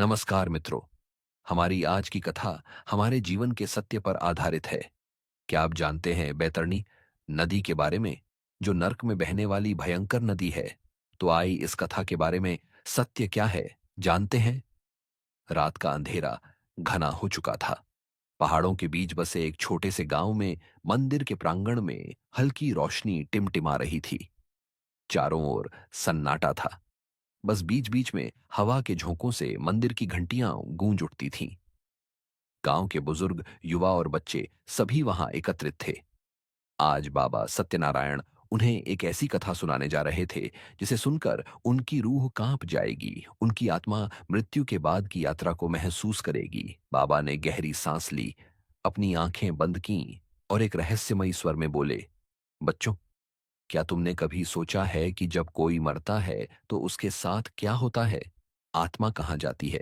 नमस्कार मित्रों। हमारी आज की कथा हमारे जीवन के सत्य पर आधारित है। क्या आप जानते हैं बैतरणी नदी के बारे में, जो नर्क में बहने वाली भयंकर नदी है? तो आई इस कथा के बारे में सत्य क्या है, जानते हैं। रात का अंधेरा घना हो चुका था। पहाड़ों के बीच बसे एक छोटे से गांव में मंदिर के प्रांगण में हल्की रोशनी टिमटिमा रही थी। चारों ओर सन्नाटा था। बस बीच बीच में हवा के झोंकों से मंदिर की घंटियां गूंज उठती थीं। गांव के बुजुर्ग, युवा और बच्चे सभी वहां एकत्रित थे। आज बाबा सत्यनारायण उन्हें एक ऐसी कथा सुनाने जा रहे थे जिसे सुनकर उनकी रूह कांप जाएगी, उनकी आत्मा मृत्यु के बाद की यात्रा को महसूस करेगी। बाबा ने गहरी सांस ली, अपनी आंखें बंद कीं और एक रहस्यमयी स्वर में बोले, बच्चों, क्या तुमने कभी सोचा है कि जब कोई मरता है तो उसके साथ क्या होता है? आत्मा कहाँ जाती है?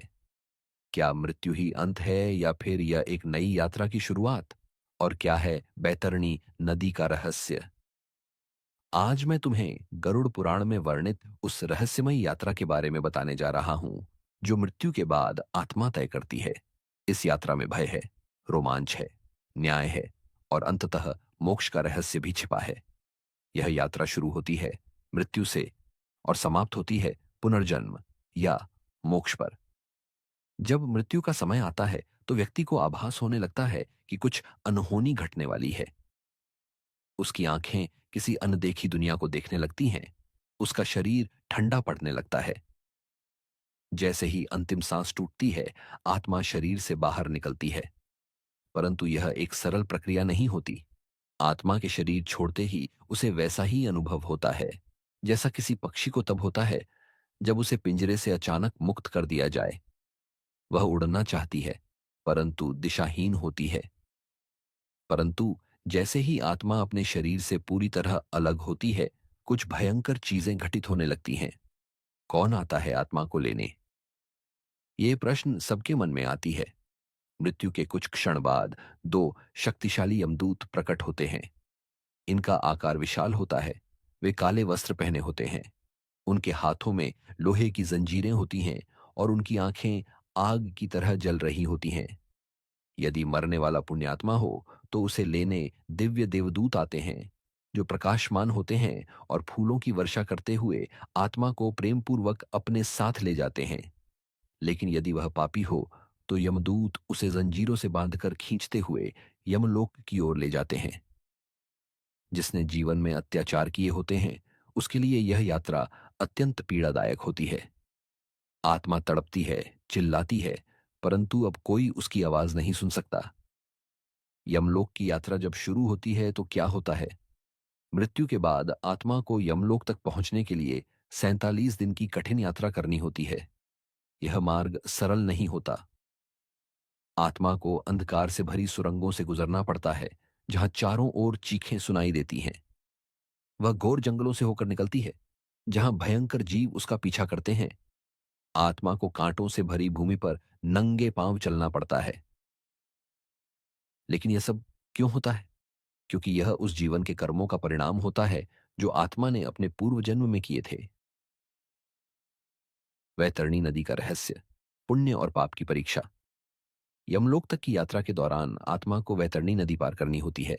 क्या मृत्यु ही अंत है या फिर यह एक नई यात्रा की शुरुआत? और क्या है बैतरणी नदी का रहस्य? आज मैं तुम्हें गरुड़ पुराण में वर्णित उस रहस्यमयी यात्रा के बारे में बताने जा रहा हूं, जो मृत्यु के बाद आत्मा तय करती है। इस यात्रा में भय है, रोमांच है, न्याय है और अंततः मोक्ष का रहस्य भी छिपा है। यह यात्रा शुरू होती है मृत्यु से और समाप्त होती है पुनर्जन्म या मोक्ष पर। जब मृत्यु का समय आता है तो व्यक्ति को आभास होने लगता है कि कुछ अनहोनी घटने वाली है। उसकी आंखें किसी अनदेखी दुनिया को देखने लगती हैं। उसका शरीर ठंडा पड़ने लगता है। जैसे ही अंतिम सांस टूटती है, आत्मा शरीर से बाहर निकलती है। परंतु यह एक सरल प्रक्रिया नहीं होती। आत्मा के शरीर छोड़ते ही उसे वैसा ही अनुभव होता है जैसा किसी पक्षी को तब होता है जब उसे पिंजरे से अचानक मुक्त कर दिया जाए। वह उड़ना चाहती है, परंतु दिशाहीन होती है। परंतु जैसे ही आत्मा अपने शरीर से पूरी तरह अलग होती है, कुछ भयंकर चीजें घटित होने लगती हैं। कौन आता है आत्मा को लेने? ये प्रश्न सबके मन में आती है। मृत्यु के कुछ क्षण बाद दो शक्तिशाली यमदूत प्रकट होते हैं। इनका आकार विशाल होता है। वे काले वस्त्र पहने होते हैं। उनके हाथों में लोहे की जंजीरें होती हैं और उनकी आंखें आग की तरह जल रही होती हैं। यदि मरने वाला पुण्यात्मा हो तो उसे लेने दिव्य देवदूत आते हैं, जो प्रकाशमान होते हैं और फूलों की वर्षा करते हुए आत्मा को प्रेम पूर्वक अपने साथ ले जाते हैं। लेकिन यदि वह पापी हो तो यमदूत उसे जंजीरों से बांधकर खींचते हुए यमलोक की ओर ले जाते हैं। जिसने जीवन में अत्याचार किए होते हैं, उसके लिए यह यात्रा अत्यंत पीड़ादायक होती है। आत्मा तड़पती है, चिल्लाती है, परंतु अब कोई उसकी आवाज नहीं सुन सकता। यमलोक की यात्रा जब शुरू होती है तो क्या होता है? मृत्यु के बाद आत्मा को यमलोक तक पहुंचने के लिए 47 दिन की कठिन यात्रा करनी होती है। यह मार्ग सरल नहीं होता। आत्मा को अंधकार से भरी सुरंगों से गुजरना पड़ता है, जहां चारों ओर चीखें सुनाई देती हैं। वह घोर जंगलों से होकर निकलती है, जहां भयंकर जीव उसका पीछा करते हैं। आत्मा को कांटों से भरी भूमि पर नंगे पांव चलना पड़ता है। लेकिन यह सब क्यों होता है? क्योंकि यह उस जीवन के कर्मों का परिणाम होता है जो आत्मा ने अपने पूर्व जन्म में किए थे। वैतरणी नदी का रहस्य, पुण्य और पाप की परीक्षा। यमलोक तक की यात्रा के दौरान आत्मा को वैतरणी नदी पार करनी होती है।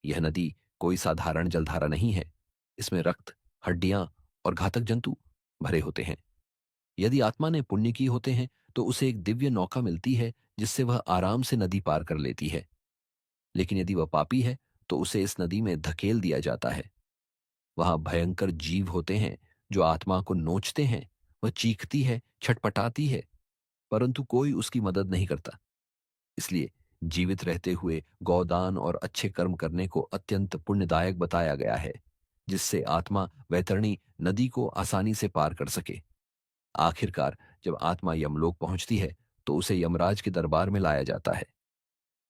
यह नदी कोई साधारण जलधारा नहीं है। इसमें रक्त, हड्डियां और घातक जंतु भरे होते हैं। यदि आत्मा ने पुण्य किए होते हैं तो उसे एक दिव्य नौका मिलती है जिससे वह आराम से नदी पार कर लेती है। लेकिन यदि वह पापी है तो उसे इस नदी में धकेल दिया जाता है। वहां भयंकर जीव होते हैं जो आत्मा को नोचते हैं। वह चीखती है, छटपटाती है, परंतु कोई उसकी मदद नहीं करता। इसलिए जीवित रहते हुए गौदान और अच्छे कर्म करने को अत्यंत पुण्यदायक बताया गया है, जिससे आत्मा वैतरणी नदी को आसानी से पार कर सके। आखिरकार जब आत्मा यमलोक पहुंचती है तो उसे यमराज के दरबार में लाया जाता है।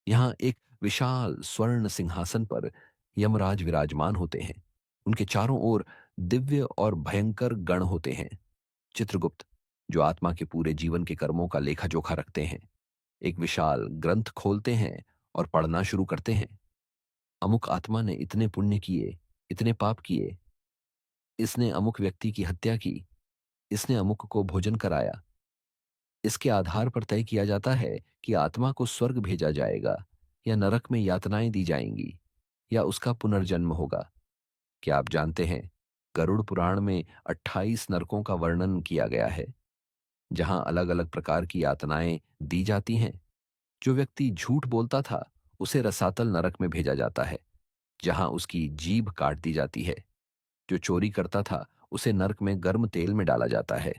यहाँ एक विशाल स्वर्ण सिंहासन पर यमराज विराजमान होते हैं। उनके चारों ओर दिव्य और भयंकर गण होते हैं। चित्रगुप्त, जो आत्मा के पूरे जीवन के कर्मों का लेखा जोखा रखते हैं, एक विशाल ग्रंथ खोलते हैं और पढ़ना शुरू करते हैं। अमुक आत्मा ने इतने पुण्य किए, इतने पाप किए, इसने अमुक व्यक्ति की हत्या की, इसने अमुक को भोजन कराया। इसके आधार पर तय किया जाता है कि आत्मा को स्वर्ग भेजा जाएगा या नरक में यातनाएं दी जाएंगी या उसका पुनर्जन्म होगा। क्या आप जानते हैं, गरुड़ पुराण में 28 नरकों का वर्णन किया गया है, जहां अलग अलग प्रकार की यातनाएं दी जाती हैं। जो व्यक्ति झूठ बोलता था, उसे रसातल नरक में भेजा जाता है, जहां उसकी जीभ काट दी जाती है। जो चोरी करता था, उसे नरक में गर्म तेल में डाला जाता है।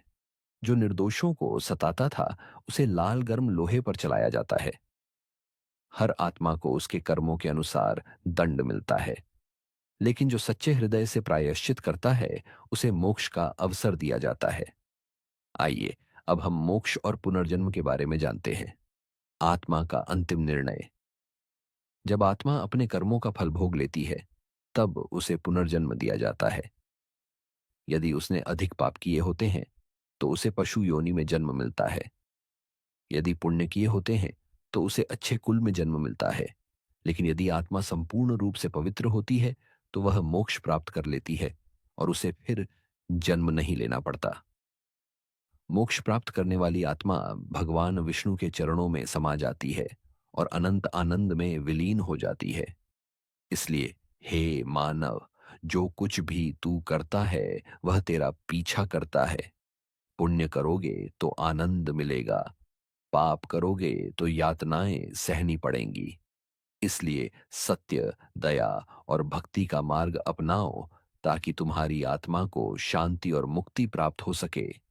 जो निर्दोषों को सताता था, उसे लाल गर्म लोहे पर चलाया जाता है। हर आत्मा को उसके कर्मों के अनुसार दंड मिलता है, लेकिन जो सच्चे हृदय से प्रायश्चित करता है, उसे मोक्ष का अवसर दिया जाता है। आइए, अब हम मोक्ष और पुनर्जन्म के बारे में जानते हैं। आत्मा का अंतिम निर्णय। जब आत्मा अपने कर्मों का फल भोग लेती है, तब उसे पुनर्जन्म दिया जाता है। यदि उसने अधिक पाप किए होते हैं, तो उसे पशु योनि में जन्म मिलता है। यदि पुण्य किए होते हैं, तो उसे अच्छे कुल में जन्म मिलता है। लेकिन यदि आत्मा संपूर्ण रूप से पवित्र होती है, तो वह मोक्ष प्राप्त कर लेती है और उसे फिर जन्म नहीं लेना पड़ता। मोक्ष प्राप्त करने वाली आत्मा भगवान विष्णु के चरणों में समा जाती है और अनंत आनंद में विलीन हो जाती है। इसलिए हे मानव, जो कुछ भी तू करता है, वह तेरा पीछा करता है। पुण्य करोगे तो आनंद मिलेगा, पाप करोगे तो यातनाएं सहनी पड़ेंगी। इसलिए सत्य, दया और भक्ति का मार्ग अपनाओ, ताकि तुम्हारी आत्मा को शांति और मुक्ति प्राप्त हो सके।